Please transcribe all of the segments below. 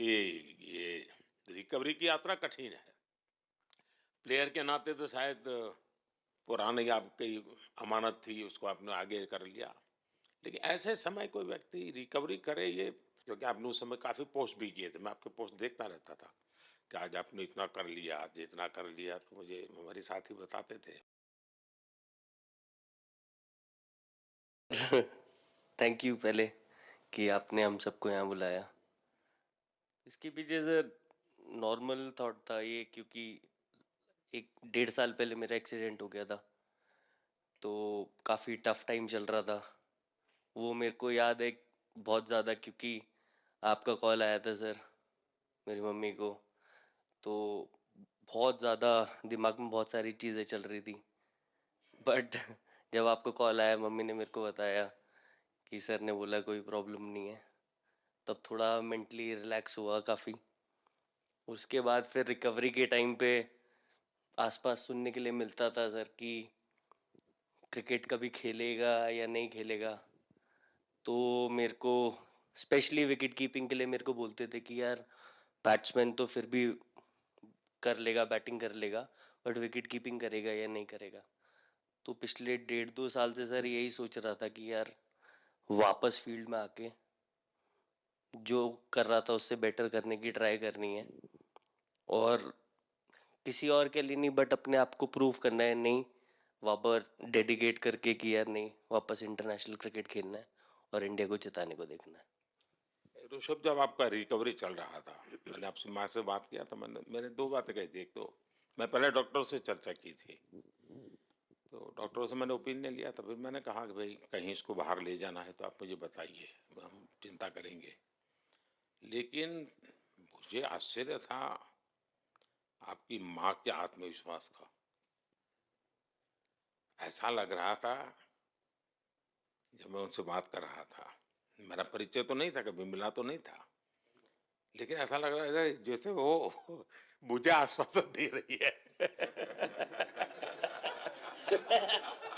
कि ये रिकवरी की यात्रा कठिन है। प्लेयर के नाते तो शायद पुरानी आपकी अमानत थी, उसको आपने आगे कर लिया। लेकिन ऐसे समय कोई व्यक्ति रिकवरी करे, ये क्योंकि आपने उस समय काफ़ी पोस्ट भी किए थे, मैं आपके पोस्ट देखता रहता था कि आज आपने इतना कर लिया, आज इतना कर लिया, तो मुझे हमारे साथी बताते थे। थैंक यू पहले कि आपने हम सबको यहाँ बुलाया। इसके पीछे सर नॉर्मल थॉट था ये, क्योंकि 1 डेढ़ साल पहले मेरा एक्सीडेंट हो गया था, तो काफ़ी टफ टाइम चल रहा था। वो मेरे को याद है बहुत ज़्यादा, क्योंकि आपका कॉल आया था सर मेरी मम्मी को, तो बहुत ज़्यादा दिमाग में बहुत सारी चीज़ें चल रही थी। बट जब आपको कॉल आया, मम्मी ने मेरे को बताया कि सर ने बोला कोई प्रॉब्लम नहीं है, तब थोड़ा मेंटली रिलैक्स हुआ काफ़ी। उसके बाद फिर रिकवरी के टाइम पे आसपास सुनने के लिए मिलता था सर कि क्रिकेट कभी खेलेगा या नहीं खेलेगा। तो मेरे को स्पेशली विकेट कीपिंग के लिए मेरे को बोलते थे कि यार बैट्समैन तो फिर भी कर लेगा, बैटिंग कर लेगा, बट विकेट कीपिंग करेगा या नहीं करेगा। तो पिछले 1.5 2 साल से सर यही सोच रहा था कि यार वापस फील्ड में आके जो कर रहा था उससे बेटर करने की ट्राई करनी है, और किसी और के लिए नहीं बट अपने आप को प्रूव करना है, नहीं वापस डेडिकेट करके कि यार नहीं, वापस इंटरनेशनल क्रिकेट खेलना है और इंडिया को जिताने को देखना है। ऋषभ, जब आपका रिकवरी चल रहा था, मैंने आपसे माँ से बात किया था, मैंने दो बातें कही थी। एक तो मैं पहले डॉक्टर से चर्चा की थी, तो डॉक्टरों से मैंने ओपिनियन लिया था। फिर मैंने कहा कि भाई कहीं इसको बाहर ले जाना है तो आप मुझे बताइए, हम चिंता करेंगे। लेकिन मुझे आश्चर्य था आपकी माँ के आत्मविश्वास का। ऐसा लग रहा था, जब मैं उनसे बात कर रहा था, मेरा परिचय तो नहीं था, कभी मिला तो नहीं था, लेकिन ऐसा लग रहा है जैसे वो मुझे आश्वासन दे रही है।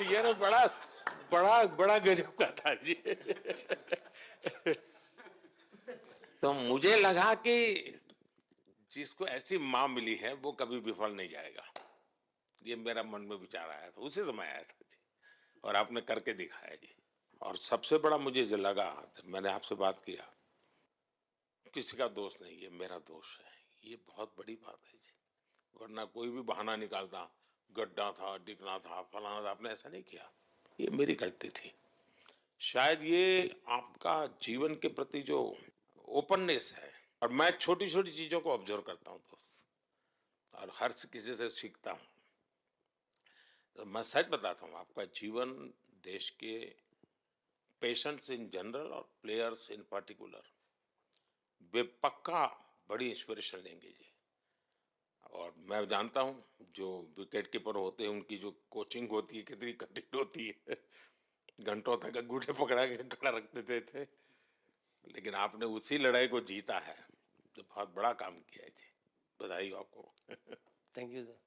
ये ना बड़ा बड़ा बड़ा गजब का था जी। तो मुझे लगा कि जिसको ऐसी माँ मिली है वो कभी विफल नहीं जाएगा। ये मेरा मन में विचार आया था, उसी समय आया था जी, और आपने करके दिखाया जी। और सबसे बड़ा मुझे जो लगा, मैंने आपसे बात किया, किसी का दोष नहीं, ये मेरा दोष है, ये बहुत बड़ी बात है जी। वरना कोई भी बहाना निकालता, गड्ढा था, डिगना था, फलाना था, आपने ऐसा नहीं किया, ये मेरी गलती थी। शायद ये आपका जीवन के प्रति जो ओपननेस है, और मैं छोटी छोटी चीजों को ऑब्जर्व करता हूँ दोस्त, और हर किसी से सीखता हूँ। तो मैं सच बताता हूँ, आपका जीवन देश के पेशेंट्स इन जनरल और प्लेयर्स इन पर्टिकुलर वे पक्का बड़ी इंस्पिरेशन लेंगे जी। और मैं जानता हूँ जो विकेट कीपर होते हैं उनकी जो कोचिंग होती है कितनी कठिन होती है। घंटों तक अंगूठे पकड़ा के खड़ा रख देते थे, लेकिन आपने उसी लड़ाई को जीता है, तो बहुत बड़ा काम किया है जी। बधाई हो आपको। Thank you sir.